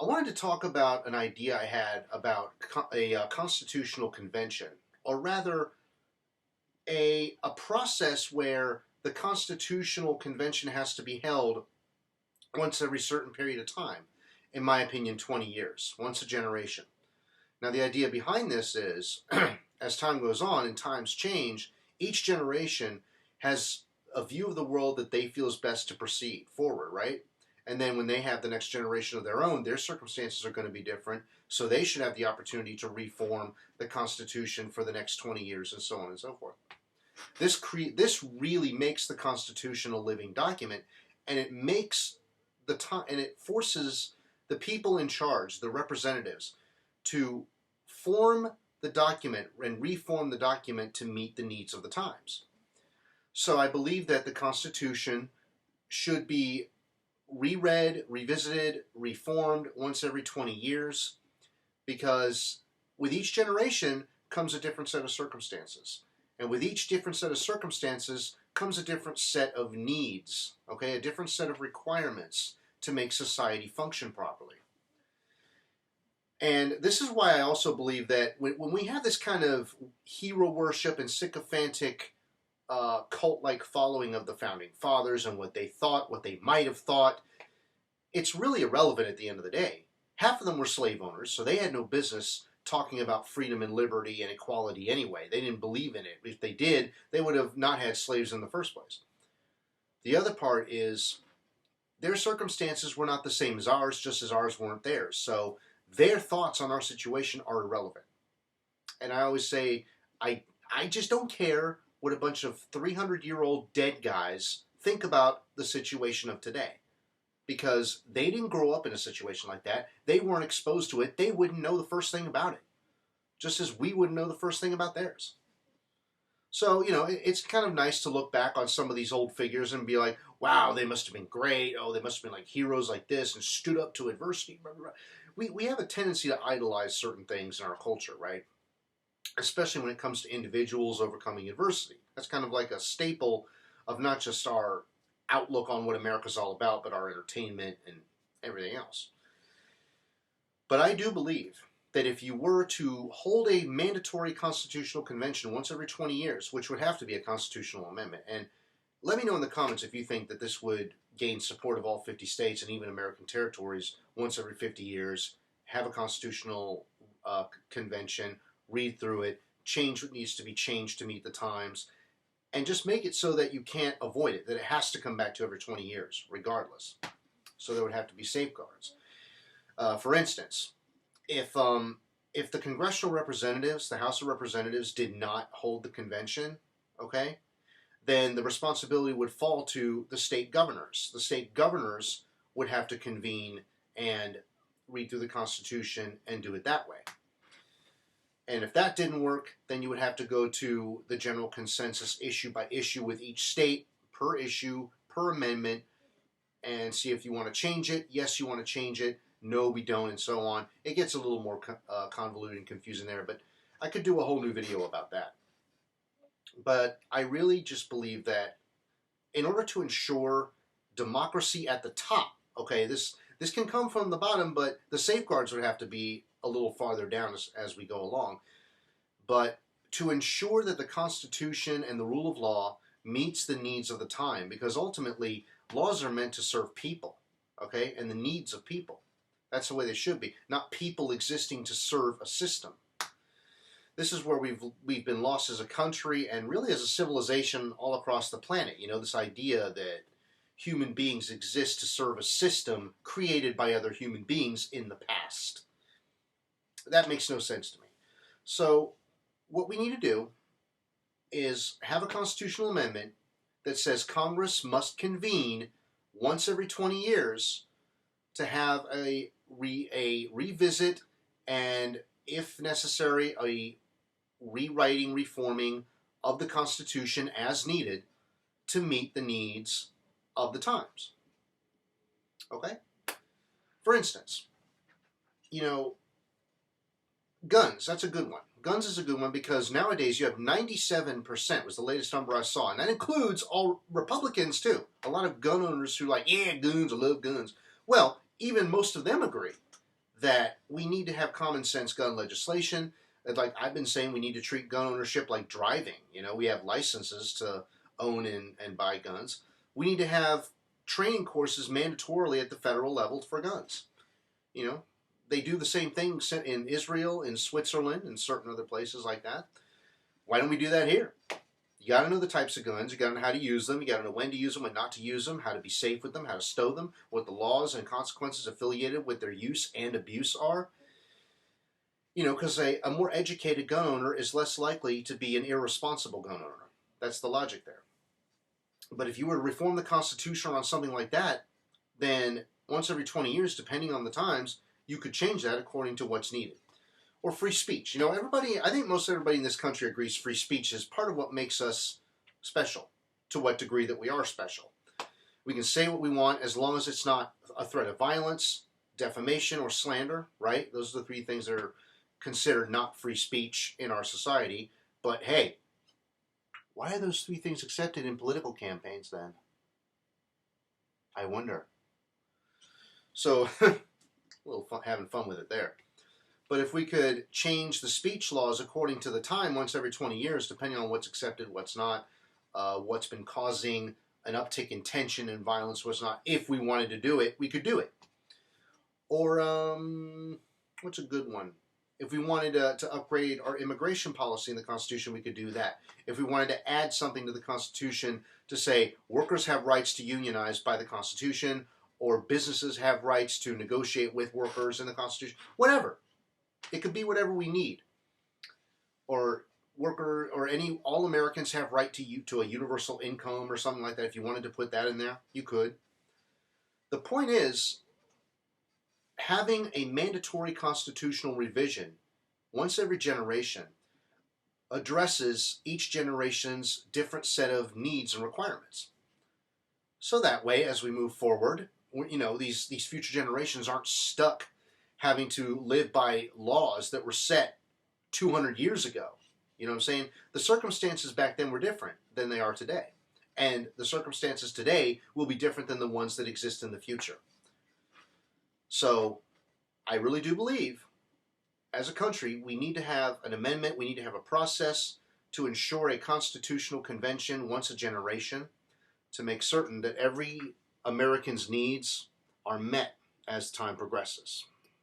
I wanted to talk about an idea I had about a constitutional convention, or rather, a process where the constitutional convention has to be held once every certain period of time. In my opinion, 20 years, once a generation. Now, the idea behind this is as time goes on and times change, each generation has a view of the world that they feel is best to proceed forward, right? And then when they have the next generation of their own, their circumstances are going to be different. So they should have the opportunity to reform the Constitution for the next 20 years and so on and so forth. This really makes the Constitution a living document, and it makes the time, and it forces the people in charge, the representatives, to form the document and reform the document to meet the needs of the times. So I believe that the Constitution should be reread, revisited, reformed once every 20 years, because with each generation comes a different set of circumstances. And with each different set of circumstances comes a different set of needs, okay, a different set of requirements to make society function properly. And this is why I also believe that when we have this kind of hero worship and sycophantic cult-like following of the Founding Fathers and what they thought, what they might have thought, it's really irrelevant at the end of the day. Half of them were slave owners, so they had no business talking about freedom and liberty and equality anyway. They didn't believe in it. If they did, they would have not had slaves in the first place. The other part is their circumstances were not the same as ours, just as ours weren't theirs. So their thoughts on our situation are irrelevant. And I always say, I just don't care what a bunch of 300-year-old dead guys think about the situation of today. Because they didn't grow up in a situation like that. They weren't exposed to it. They wouldn't know the first thing about it. Just as we wouldn't know the first thing about theirs. So, it's kind of nice to look back on some of these old figures and be like, wow, they must have been great. Oh, they must have been like heroes like this and stood up to adversity. Blah, blah, blah. We have a tendency to idolize certain things in our culture, right? Especially when it comes to individuals overcoming adversity. That's kind of like a staple of not just our outlook on what America's all about, but our entertainment and everything else. But I do believe that if you were to hold a mandatory constitutional convention once every 20 years, which would have to be a constitutional amendment, and let me know in the comments if you think that this would gain support of all 50 states and even American territories once every 50 years, have a constitutional convention, read through it, change what needs to be changed to meet the times, and just make it so that you can't avoid it, that it has to come back to every 20 years, regardless. So there would have to be safeguards. For instance, if the congressional representatives, the House of Representatives, did not hold the convention, okay, then the responsibility would fall to the state governors. The state governors would have to convene and read through the Constitution and do it that way. And if that didn't work, then you would have to go to the general consensus issue by issue with each state, per issue, per amendment, and see if you want to change it. Yes, you want to change it. No, we don't, and so on. It gets a little more convoluted and confusing there, but I could do a whole new video about that. But I really just believe that in order to ensure democracy at the top, okay, this can come from the bottom, but the safeguards would have to be a little farther down as we go along. But to ensure that the Constitution and the rule of law meets the needs of the time, because ultimately laws are meant to serve people, okay, and the needs of people. That's the way they should be, not people existing to serve a system. This is where we've been lost as a country and really as a civilization all across the planet. This idea that human beings exist to serve a system created by other human beings in the past. That makes no sense to me. So what we need to do is have a constitutional amendment that says Congress must convene once every 20 years to have a revisit and, if necessary, a rewriting, reforming of the Constitution as needed to meet the needs of the times. Okay? For instance, guns, that's a good one. Guns is a good one because nowadays you have 97% was the latest number I saw. And that includes all Republicans too. A lot of gun owners who are like, yeah, guns, I love guns. Well, even most of them agree that we need to have common sense gun legislation. Like I've been saying, we need to treat gun ownership like driving. We have licenses to own and buy guns. We need to have training courses mandatorily at the federal level for guns. They do the same thing in Israel, in Switzerland, and certain other places like that. Why don't we do that here? You got to know the types of guns. You got to know how to use them. You got to know when to use them and not to use them, how to be safe with them, how to stow them, what the laws and consequences affiliated with their use and abuse are. Because a more educated gun owner is less likely to be an irresponsible gun owner. That's the logic there. But if you were to reform the Constitution on something like that, then once every 20 years, depending on the times, you could change that according to what's needed. Or free speech. I think most everybody in this country agrees free speech is part of what makes us special, to what degree that we are special. We can say what we want as long as it's not a threat of violence, defamation, or slander, right? Those are the three things that are considered not free speech in our society. But hey, why are those three things accepted in political campaigns then? I wonder. So, a little fun, having fun with it there. But if we could change the speech laws according to the time once every 20 years, depending on what's accepted, what's not, what's been causing an uptick in tension and violence, what's not, if we wanted to do it, we could do it. Or, what's a good one? If we wanted to upgrade our immigration policy in the Constitution, we could do that. If we wanted to add something to the Constitution to say workers have rights to unionize by the Constitution, or businesses have rights to negotiate with workers in the Constitution, whatever. It could be whatever we need. Or all Americans have right to a universal income or something like that. If you wanted to put that in there, you could. The point is, having a mandatory constitutional revision once every generation addresses each generation's different set of needs and requirements. So that way, as we move forward, these future generations aren't stuck having to live by laws that were set 200 years ago. You know what I'm saying? The circumstances back then were different than they are today. And the circumstances today will be different than the ones that exist in the future. So, I really do believe, as a country, we need to have an amendment, we need to have a process to ensure a constitutional convention once a generation to make certain that every American's needs are met as time progresses.